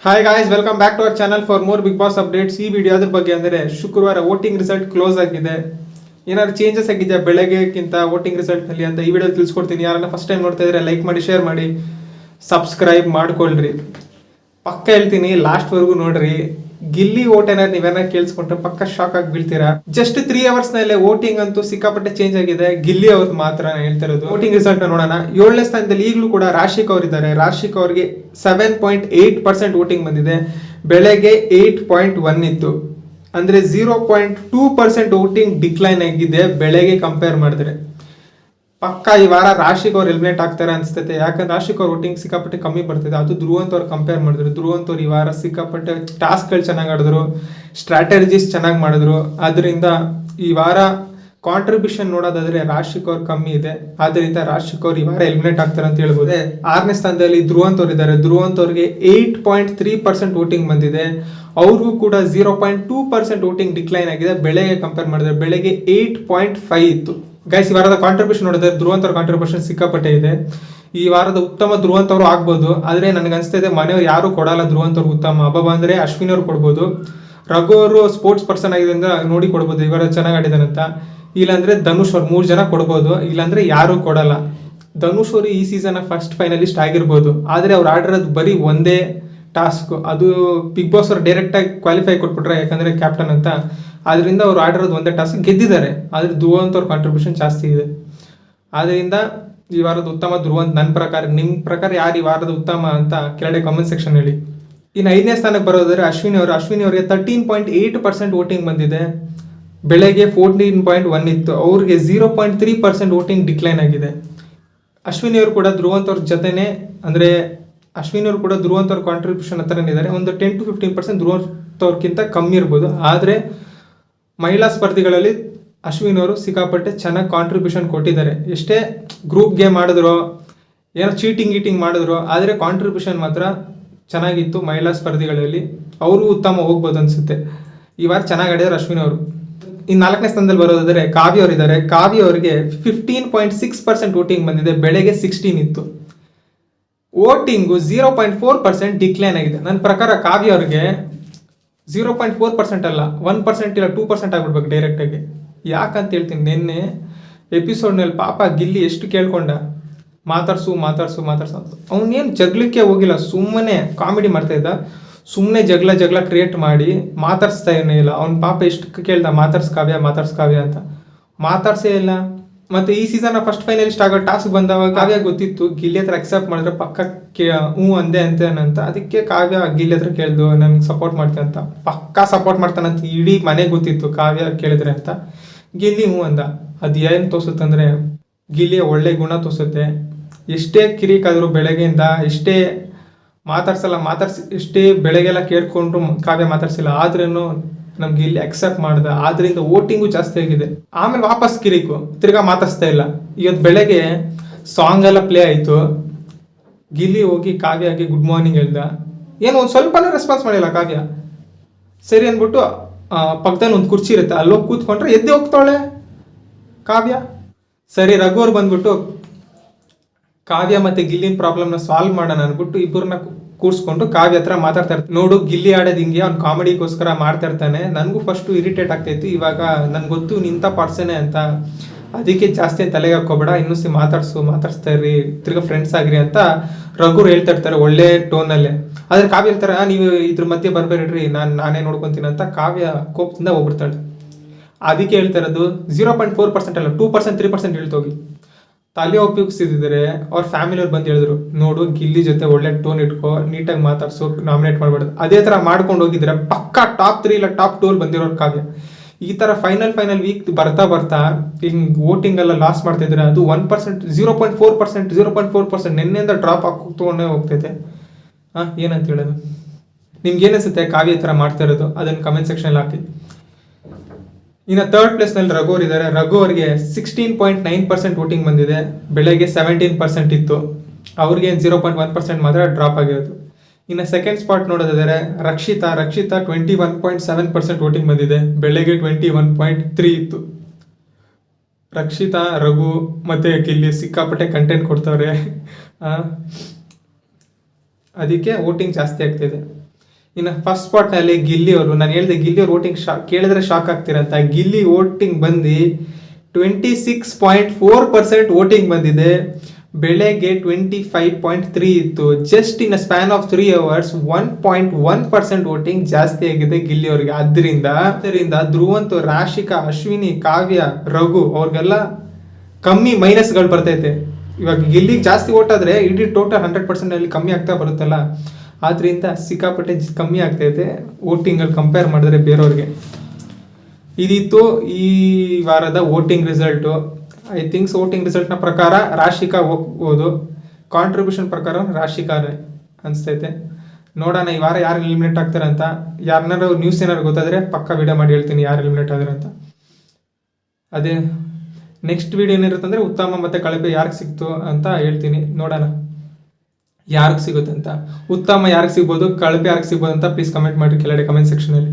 Hi guys, welcome back to our channel for more Bigg Boss updates. ಈ video ಅದ್ರ ಬಗ್ಗೆ ಅಂದರೆ ಶುಕ್ರವಾರ ವೋಟಿಂಗ್ ರಿಸಲ್ಟ್ ಕ್ಲೋಸ್ ಆಗಿದೆ. ಏನಾದ್ರು ಚೇಂಜಸ್ ಆಗಿದೆಯಾ ಬೆಳಗ್ಗೆಗಿಂತ ವೋಟಿಂಗ್ ರಿಸಲ್ಟ್ನಲ್ಲಿ ಅಂತ ಈ ವಿಡಿಯೋ ತಿಳಿಸ್ಕೊಡ್ತೀನಿ. ಯಾರನ್ನ ಫಸ್ಟ್ ಟೈಮ್ ನೋಡ್ತಾ ಇದ್ರೆ ಲೈಕ್ ಮಾಡಿ, ಶೇರ್ ಮಾಡಿ, ಸಬ್ಸ್ಕ್ರೈಬ್ ಮಾಡ್ಕೊಳ್ರಿ. ಪಕ್ಕ ಹೇಳ್ತೀನಿ, ಲಾಸ್ಟ್ವರೆಗೂ ನೋಡ್ರಿ. ಗಿಲ್ಲಿ ಓಟ್ ಏನಾದ್ರು ನೀವೇನಾರು ಕೇಳಿಸ್ಕೊಂಡ್ರೆ ಪಕ್ಕ ಶಾಕ್ ಆಗಿ ಬೀಳ್ತೀರಾ. ಜಸ್ಟ್ 3 hours ನಲ್ಲೇ ವೋಟಿಂಗ್ ಅಂತೂ ಸಿಕ್ಕಾಪಟ್ಟೆ ಚೇಂಜ್ ಆಗಿದೆ. ಗಿಲ್ಲಿ ಅವ್ರದ್ದು ಮಾತ್ರ ಹೇಳ್ತಾ ಇರೋದು. ವೋಟಿಂಗ್ ರಿಸಲ್ಟ್ ನೋಡೋಣ. 7ನೇ ಸ್ಥಾನದಲ್ಲಿ ಈಗಲೂ ಕೂಡ ರಾಶಿಕ್ ಅವರಿದ್ದಾರೆ. ರಾಶಿಕ್ ಅವರಿಗೆ 7.8% ವೋಟಿಂಗ್ ಬಂದಿದೆ. ಬೆಳಗ್ಗೆ 8.1 ಇತ್ತು. ಅಂದ್ರೆ 0.2% ವೋಟಿಂಗ್ ಡಿಕ್ಲೈನ್ ಆಗಿದೆ ಬೆಳಗ್ಗೆ ಕಂಪೇರ್ ಮಾಡಿದ್ರೆ. ಪಕ್ಕ ಈ ವಾರ ರಾಶಿಕ್ ಅವ್ರು ಎಲಿಮಿನೇಟ್ ಆಗ್ತಾರೆ ಅನ್ಸ್ತೈತೆ. ಯಾಕಂದ್ರೆ ರಾಶಿಕ್ ಅವ್ರ ವೋಟಿಂಗ್ ಸಿಕ್ಕಾಪಟ್ಟೆ ಕಮ್ಮಿ ಬರ್ತಿದೆ. ಅದು ಧ್ರುವಂತ್ ಅವ್ರು ಕಂಪೇರ್ ಮಾಡಿದ್ರು. ಧ್ರುವಂತ್ ಅವ್ರು ಈ ವಾರ ಸಿಕ್ಕಾಪಟ್ಟೆ ಟಾಸ್ಕ್ಗಳು ಚೆನ್ನಾಗಿ ಆಡಿದ್ರು, ಸ್ಟ್ರಾಟಜಿಸ್ ಚೆನ್ನಾಗಿ ಮಾಡಿದ್ರು. ಅದರಿಂದ ಈ ವಾರ ಕಾಂಟ್ರಿಬ್ಯೂಷನ್ ನೋಡೋದಾದ್ರೆ ರಾಶಿಕ್ ಅವ್ರು ಕಮ್ಮಿ ಇದೆ. ಆದ್ರಿಂದ ರಾಶಿಕ್ ಅವ್ರು ಈ ವಾರ ಎಲಿಮಿನೇಟ್ ಆಗ್ತಾರೆ ಅಂತ ಹೇಳ್ಬೋದು. 6ನೇ ಸ್ಥಾನದಲ್ಲಿ ಧ್ರುವಂತ್ ಅವ್ರು ಇದ್ದಾರೆ. ಧ್ರುವಂತ್ ಅವ್ರಿಗೆ 8.3% ವೋಟಿಂಗ್ ಬಂದಿದೆ. ಅವ್ರಿಗೂ ಕೂಡ 0.2% ವೋಟಿಂಗ್ ಡಿಕ್ಲೈನ್ ಆಗಿದೆ. ಬೆಳಗ್ಗೆ ಕಂಪೇರ್ ಮಾಡಿದ್ರೆ ಬೆಳಗ್ಗೆ 8.5 ಇತ್ತು. ಗೈಸ್, ಈ ವಾರದ ಕಾಂಟ್ರಿಬ್ಯೂಷನ್ ನೋಡಿದ್ರೆ ಧ್ರುವಂತ್ ಅವ್ರ ಕಾಂಟ್ರಿಬ್ಯೂಷನ್ ಸಿಕ್ಕಾಪಟ್ಟೆ ಇದೆ. ಈ ವಾರದ ಉತ್ತಮ ಧ್ರುವಂತ್ ಅವರು ಆಗ್ಬೋದು. ಆದ್ರೆ ನನಗೆ ಅನಿಸ್ತಾ ಇದೆ ಮನೆಯವ್ರು ಯಾರು ಕೊಡಲ್ಲ ಧ್ರುವಂತ್ ಅವ್ರಿಗೆ ಉತ್ತಮ. ಹಬ್ಬ ಅಂದ್ರೆ ಅಶ್ವಿನ್ ಅವ್ರು ಕೊಡ್ಬೋದು. ರಘು ಅವರು ಸ್ಪೋರ್ಟ್ಸ್ ಪರ್ಸನ್ ಆಗಿದ್ದರಿಂದ ನೋಡಿ ಕೊಡ್ಬೋದು, ಈ ವಾರ ಚೆನ್ನಾಗಿ ಆಡಿದಾನಂತ. ಇಲ್ಲಾಂದ್ರೆ ಧನುಷ್ ಅವ್ರು 3 ಜನ ಕೊಡ್ಬೋದು. ಇಲ್ಲಾಂದ್ರೆ ಯಾರು ಕೊಡಲ್ಲ. ಧನುಷ್ ಅವರು ಈ ಸೀಸನ್ ಫಸ್ಟ್ ಫೈನಲಿಸ್ಟ್ ಆಗಿರ್ಬೋದು. ಆದ್ರೆ ಅವ್ರು ಆಡಿರೋದು ಬರೀ ಒಂದೇ ಟಾಸ್ಕ್. ಅದು ಬಿಗ್ ಬಾಸ್ ಅವ್ರು ಡೈರೆಕ್ಟ್ ಆಗಿ ಕ್ವಾಲಿಫೈ ಕೊಟ್ಬಿಟ್ರೆ, ಯಾಕಂದ್ರೆ ಕ್ಯಾಪ್ಟನ್ ಅಂತ. ಆದ್ರಿಂದ ಅವ್ರು ಆಡಿರೋದು ಒಂದೇ ಟಾಸ್ಕ್ ಗೆದ್ದಿದ್ದಾರೆ. ಆದ್ರೆ ಧ್ರುವಂತ್ ಅವ್ರ ಕಾಂಟ್ರಿಬ್ಯೂಷನ್ ಜಾಸ್ತಿ ಇದೆ. ಆದ್ರಿಂದ ಈ ವಾರದ ಉತ್ತಮ ಧ್ರುವಂತ್ ನನ್ನ ಪ್ರಕಾರ. ನಿಮ್ಮ ಪ್ರಕಾರ ಯಾರು ಈ ವಾರದ ಉತ್ತಮ ಅಂತ ಕೆಳಗಡೆ ಕಾಮೆಂಟ್ ಸೆಕ್ಷನ್ ಹೇಳಿ. ಇನ್ನು 5ನೇ ಸ್ಥಾನಕ್ಕೆ ಬರೋದಾದ್ರೆ ಅಶ್ವಿನಿ ಅವರಿಗೆ 13.8% ವೋಟಿಂಗ್ ಬಂದಿದೆ. ಬೆಳಗ್ಗೆ 14.1 ಇತ್ತು. ಅವ್ರಿಗೆ 0.3% ವೋಟಿಂಗ್ ಡಿಕ್ಲೈನ್ ಆಗಿದೆ. ಅಶ್ವಿನಿ ಅವರು ಕೂಡ ಧ್ರುವಂತ್ ಅವ್ರ ಜೊತೆನೆ, ಅಂದ್ರೆ ಅಶ್ವಿನಿ ಅವರು ಕೂಡ ಧ್ರುವಂತ್ ಅವ್ರ ಕಾಂಟ್ರಿಬ್ಯೂಷನ್ ಹತ್ರನೇ ಇದ್ದಾರೆ. ಒಂದು 10 to 15% ಧ್ರುವಂತ್ ಅವ್ರಕ್ಕಿಂತ ಕಮ್ಮಿ ಇರ್ಬೋದು. ಆದರೆ ಮಹಿಳಾ ಸ್ಪರ್ಧಿಗಳಲ್ಲಿ ಅಶ್ವಿನ್ ಅವರು ಸಿಕ್ಕಾಪಟ್ಟೆ ಚೆನ್ನಾಗಿ ಕಾಂಟ್ರಿಬ್ಯೂಷನ್ ಕೊಟ್ಟಿದ್ದಾರೆ. ಎಷ್ಟೇ ಗ್ರೂಪ್ ಗೇಮ್ ಮಾಡಿದ್ರು, ಏನೋ ಚೀಟಿಂಗ್ ಮಾಡಿದ್ರು, ಆದರೆ ಕಾಂಟ್ರಿಬ್ಯೂಷನ್ ಮಾತ್ರ ಚೆನ್ನಾಗಿತ್ತು ಮಹಿಳಾ ಸ್ಪರ್ಧಿಗಳಲ್ಲಿ. ಅವರು ಉತ್ತಮ ಹೋಗ್ಬೋದು ಅನ್ಸುತ್ತೆ. ಈ ವಾರ ಚೆನ್ನಾಗಿ ಆಡಿದ್ದಾರೆ ಅಶ್ವಿನ್ ಅವರು. ಇನ್ನು 4ನೇ ಸ್ಥಾನದಲ್ಲಿ ಬರೋದಾದ್ರೆ ಕಾವ್ಯ ಅವರಿದ್ದಾರೆ. ಕಾವ್ಯ ಅವರಿಗೆ 15.6% ವೋಟಿಂಗ್ ಬಂದಿದೆ. ಬೆಳಗ್ಗೆ 16 ಇತ್ತು. ವೋಟಿಂಗು 0.4% ಡಿಕ್ಲೈನ್ ಆಗಿದೆ. ನನ್ನ ಪ್ರಕಾರ ಕಾವ್ಯ ಅವ್ರಿಗೆ 0.4% ಅಲ್ಲ, 1% ಇಲ್ಲ 2% ಆಗ್ಬಿಡ್ಬೇಕು ಡೈರೆಕ್ಟ್ ಆಗಿ. ಯಾಕಂತ ಹೇಳ್ತೀನಿ, ನಿನ್ನೆ ಎಪಿಸೋಡ್ನಲ್ಲಿ ಪಾಪ ಗಿಲ್ಲಿ ಎಷ್ಟು ಕೇಳ್ಕೊಂಡ, ಮಾತಾಡ್ಸು ಅಂತ. ಅವನೇನು ಜಗ್ಲಿಕ್ಕೆ ಹೋಗಿಲ್ಲ, ಸುಮ್ಮನೆ ಕಾಮಿಡಿ ಮಾಡ್ತಾ ಇದ್ದ. ಸುಮ್ಮನೆ ಜಗಳ ಕ್ರಿಯೇಟ್ ಮಾಡಿ ಮಾತಾಡ್ಸ್ತಾ ಇಲ್ಲ. ಅವ್ನ ಪಾಪ ಎಷ್ಟು ಕೇಳ್ದ, ಮಾತಾಡ್ಸ್ ಕಾವ್ಯ ಅಂತ. ಮಾತಾಡ್ಸೇ ಇಲ್ಲ. ಮತ್ತೆ ಈ ಸೀಸನ್ ಫಸ್ಟ್ ಫೈನಲಿಸ್ಟ್ ಆಗೋ ಟಾಸ್ಕ್ ಬಂದವಾಗ ಕಾವ್ಯ ಗೊತ್ತಿತ್ತು ಗಿಲ್ಲಿ ಹತ್ರ ಅಕ್ಸೆಪ್ಟ್ ಮಾಡಿದ್ರೆ ಪಕ್ಕ ಅಂದೆ ಅಂತ. ಅದಕ್ಕೆ ಕಾವ್ಯ ಗಿಲ್ಲಿ ಹತ್ರ ಕೇಳ್ದು ನಮ್ಗೆ ಸಪೋರ್ಟ್ ಮಾಡ್ತೇನೆ ಅಂತ. ಪಕ್ಕಾ ಸಪೋರ್ಟ್ ಮಾಡ್ತಾನಂತ ಇಡೀ ಮನೆ ಗೊತ್ತಿತ್ತು ಕಾವ್ಯ ಕೇಳಿದ್ರೆ ಅಂತ. ಗಿಲ್ಲಿ ಅಂದ. ಅದು ಏನು ತೋರಿಸುತ್ತಂದ್ರೆ ಗಿಲ್ಲಿಯ ಒಳ್ಳೆ ಗುಣ ತೋರಿಸುತ್ತೆ. ಎಷ್ಟೇ ಕಿರಿಕಾದ್ರು ಬೆಳಗ್ಗೆಯಿಂದ ಎಷ್ಟೇ ಎಷ್ಟೇ ಬೆಳಗ್ಗೆಲ್ಲ ಕೇಳ್ಕೊಂಡ್ರು ಕಾವ್ಯ ಮಾತಾಡ್ಸಿಲ್ಲ. ಆದ್ರೂ ನಮ್ಗೆ ಇಲ್ಲಿ ಅಕ್ಸೆಪ್ಟ್ ಮಾಡ್ದ. ಆದ್ರಿಂದ ವೋಟಿಂಗು ಜಾಸ್ತಿ ಆಗಿದೆ. ಆಮೇಲೆ ವಾಪಸ್ ಕಿರಿಕು ತಿರ್ಗಾ ಮಾತಾಡ್ಸ್ತಾ ಇಲ್ಲ. ಇವತ್ತು ಬೆಳಗ್ಗೆ ಸಾಂಗ್ ಎಲ್ಲ ಪ್ಲೇ ಆಯ್ತು. ಗಿಲ್ಲಿ ಹೋಗಿ ಕಾವ್ಯಗೆ ಗುಡ್ ಮಾರ್ನಿಂಗ್ ಹೇಳ್ದ. ಏನು ಒಂದು ಸ್ವಲ್ಪನೂ ರೆಸ್ಪಾನ್ಸ್ ಮಾಡಿಲ್ಲ ಕಾವ್ಯ. ಸರಿ ಅಂದ್ಬಿಟ್ಟು ಪಕ್ಕದಲ್ಲಿ ಒಂದು ಕುರ್ಚಿ ಇರುತ್ತೆ, ಅಲ್ಲೋಗಿ ಕೂತ್ಕೊಂಡ್ರೆ ಎದ್ದೆ ಹೋಗ್ತಾಳೆ ಕಾವ್ಯ. ಸರಿ, ರಘು ಅವ್ರು ಬಂದ್ಬಿಟ್ಟು ಕಾವ್ಯ ಮತ್ತೆ ಗಿಲ್ಲಿನ ಪ್ರಾಬ್ಲಮ್ನ ಸಾಲ್ವ್ ಮಾಡೋಣ ಅಂದ್ಬಿಟ್ಟು ಇಬ್ಬರನ್ನ ಕೂರಿಸ್ಕೊಂಡು ಕಾವ್ಯ ಹತ್ರ ಮಾತಾಡ್ತಾ ಇರ್ತಾರೆ. ನೋಡು, ಗಿಲ್ಲಿ ಆಡೋದು ಹಿಂಗೆ, ಅವ್ನು ಕಾಮಿಡಿಗೋಸ್ಕರ ಮಾಡ್ತಾ ಇರ್ತಾನೆ. ನನಗೂ ಫಸ್ಟು ಇರಿಟೇಟ್ ಆಗ್ತಾಯಿತ್ತು. ಇವಾಗ ನನ್ಗೆ ಗೊತ್ತು ನಿಂತ ಪರ್ಸನೇ ಅಂತ. ಅದಕ್ಕೆ ಜಾಸ್ತಿ ತಲೆಗೆ ಹಾಕೋಬೇಡ, ಇನ್ನೂ ಮಾತಾಡಿಸ್ತಾ ಇರ್ರಿ, ತಿರ್ಗಾ ಫ್ರೆಂಡ್ಸ್ ಆಗ್ರಿ ಅಂತ ರಘುರು ಹೇಳ್ತಾ ಇರ್ತಾರೆ ಒಳ್ಳೆ ಟೋನಲ್ಲೇ. ಆದ್ರೆ ಕಾವ್ಯ ಹೇಳ್ತಾರೆ, ನೀವು ಇದ್ರ ಮಧ್ಯೆ ಬರ್ಬೇಡ್ರಿ, ನಾನೇ ನೋಡ್ಕೊತೀನಿ ಅಂತ. ಕಾವ್ಯ ಕೋಪದಿಂದ ಹೋಗ್ಬಿಡ್ತಾಳೆ. ಅದಕ್ಕೆ ಹೇಳ್ತಾ ಇರೋದು 0.4% ಅಲ್ಲ, 2% 3% ಹೇಳ್ತೋಗಿ. ತಲೆ ಉಪಯೋಗಿಸಿದ್ರೆ ಅವ್ರ ಫ್ಯಾಮಿಲಿಯವ್ರು ಬಂದು ಹೇಳಿದ್ರು, ನೋಡು ಗಿಲ್ಲಿ ಜೊತೆ ಒಳ್ಳೆ ಟೋನ್ ಇಟ್ಕೋ, ನೀಟಾಗಿ ಮಾತಾಡ್ಸೋ, ನಾಮಿನೇಟ್ ಮಾಡ್ಬಾರ್ದು. ಅದೇ ಥರ ಮಾಡ್ಕೊಂಡು ಹೋಗಿದ್ರೆ ಪಕ್ಕಾ ಟಾಪ್ 3 ಇಲ್ಲ ಟಾಪ್ 2 ಬಂದಿರೋರು ಕಾವ್ಯ. ಈ ಥರ ಫೈನಲ್ ವೀಕ್ ಬರ್ತಾ ಹಿಂಗೆ ವೋಟಿಂಗ್ ಎಲ್ಲ ಲಾಸ್ ಮಾಡ್ತಾ ಇದ್ರೆ ಅದು 1%, 0.4%, ನಿನ್ನೆಯಿಂದ ಡ್ರಾಪ್ ಆಗ್ತೋನೇ ಹೋಗ್ತೈತೆ. ಏನಂತ ಹೇಳೋದು? ನಿಮ್ಗೆ ಏನಿಸುತ್ತೆ ಕಾವ್ಯ ಈ ಥರ ಮಾಡ್ತಾ ಇರೋದು? ಅದನ್ನು ಕಮೆಂಟ್ ಸೆಕ್ಷನಲ್ಲಿ ಹಾಕಿ. ಇನ್ನು 3rd ಪ್ಲೇಸ್ನಲ್ಲಿ ರಘು ಅವರು ಇದ್ದಾರೆ. ರಘು ಅವರಿಗೆ 16.9% ವೋಟಿಂಗ್ ಬಂದಿದೆ. ಬೆಳಗ್ಗೆ 17% ಇತ್ತು. ಅವ್ರಿಗೆ 0.1% ಮಾತ್ರ ಡ್ರಾಪ್ ಆಗಿರೋದು. ಇನ್ನು 2nd ಸ್ಪಾಟ್ ನೋಡೋದಾದರೆ ರಕ್ಷಿತಾ 21.7% ವೋಟಿಂಗ್ ಬಂದಿದೆ. ಬೆಳಗ್ಗೆ 21.3 ಇತ್ತು. ರಕ್ಷಿತಾ, ರಘು ಮತ್ತೆ ಗಿಲ್ಲಿ ಸಿಕ್ಕಾಪಟ್ಟೆ ಕಂಟೆಂಟ್ ಕೊಡ್ತವ್ರೆ. ಅದಕ್ಕೆ ವೋಟಿಂಗ್ ಜಾಸ್ತಿ ಆಗ್ತಿದೆ. ಇನ್ನು ಫಸ್ಟ್ ಸ್ಪಾಟ್ನಲ್ಲಿ ಗಿಲ್ಲಿ ಅವರು, ನಾನು ಹೇಳಿದೆ ಗಿಲ್ಲಿ ಅವ್ರ ವೋಟಿಂಗ್ ಕೇಳಿದ್ರೆ ಶಾಕ್ ಆಗ್ತಿರಂತ. ಗಿಲ್ಲಿ ವೋಟಿಂಗ್ ಬಂದು 26.4% ವೋಟಿಂಗ್ ಬಂದಿದೆ. ಬೆಳಗ್ಗೆ 25.3 ಇತ್ತು. Just in span of 3 hours 1.1% voting ಜಾಸ್ತಿ ಆಗಿದೆ ಗಿಲ್ಲಿ ಅವ್ರಿಗೆ. ಅದರಿಂದ ಧ್ರುವಂತ್, ರಾಶಿಕಾ, ಅಶ್ವಿನಿ, ಕಾವ್ಯ, ರಘು ಅವ್ರಿಗೆಲ್ಲ ಕಮ್ಮಿ ಮೈನಸ್ಗಳು ಬರ್ತೈತೆ. ಇವಾಗ ಗಿಲ್ಲಿಗೆ ಜಾಸ್ತಿ ವೋಟ್ ಆದರೆ ಇಡೀ ಟೋಟಲ್ 100% ಅಲ್ಲಿ ಕಮ್ಮಿ ಆಗ್ತಾ ಬರುತ್ತಲ್ಲ, ಆದ್ರಿಂದ ಸಿಕ್ಕಾಪಟ್ಟೆ ಕಮ್ಮಿ ಆಗ್ತೈತೆ ವೋಟಿಂಗಲ್ಲಿ ಕಂಪೇರ್ ಮಾಡಿದ್ರೆ ಬೇರೆಯವ್ರಿಗೆ. ಇದಿತ್ತು ಈ ವಾರದ voting result. I thinks voting ರಿಸಲ್ಟ್ನ ಪ್ರಕಾರ ರಾಶಿಕಾ ಹೋಗ್ಬೋದು. ಕಾಂಟ್ರಿಬ್ಯೂಷನ್ ಪ್ರಕಾರ ರಾಶಿಕಾನೇ ಅನಿಸ್ತೈತೆ. ನೋಡೋಣ ಈ ವಾರ ಯಾರು ಎಲಿಮಿನೇಟ್ ಆಗ್ತಾರೆ ಅಂತ. ಯಾರನ್ನಾರು ನ್ಯೂಸ್ ಏನಾದ್ರು ಗೊತ್ತಾದರೆ ಪಕ್ಕ ವಿಡಿಯೋ ಮಾಡಿ ಹೇಳ್ತೀನಿ ಯಾರು ಎಲಿಮಿನೇಟ್ ಆದ್ರೆ ಅಂತ. ಅದೇ ನೆಕ್ಸ್ಟ್ ವಿಡಿಯೋ ಏನಿರುತ್ತೆ ಅಂದರೆ ಉತ್ತಮ ಮತ್ತು ಕಳಪೆ ಯಾರಿಗೆ ಸಿಕ್ತು ಅಂತ ಹೇಳ್ತೀನಿ. ನೋಡೋಣ ಯಾರಿಗೆ ಸಿಗುತ್ತೆ ಅಂತ. ಉತ್ತಮ ಯಾರಿಗೆ ಸಿಗ್ಬೋದು, ಕಳಪೆ ಯಾರಿಗೆ ಸಿಗ್ಬೋದು ಅಂತ ಪ್ಲೀಸ್ ಕಮೆಂಟ್ ಮಾಡಿ ಕೆಳಗಡೆ ಕಮೆಂಟ್ ಸೆಕ್ಷನಲ್ಲಿ.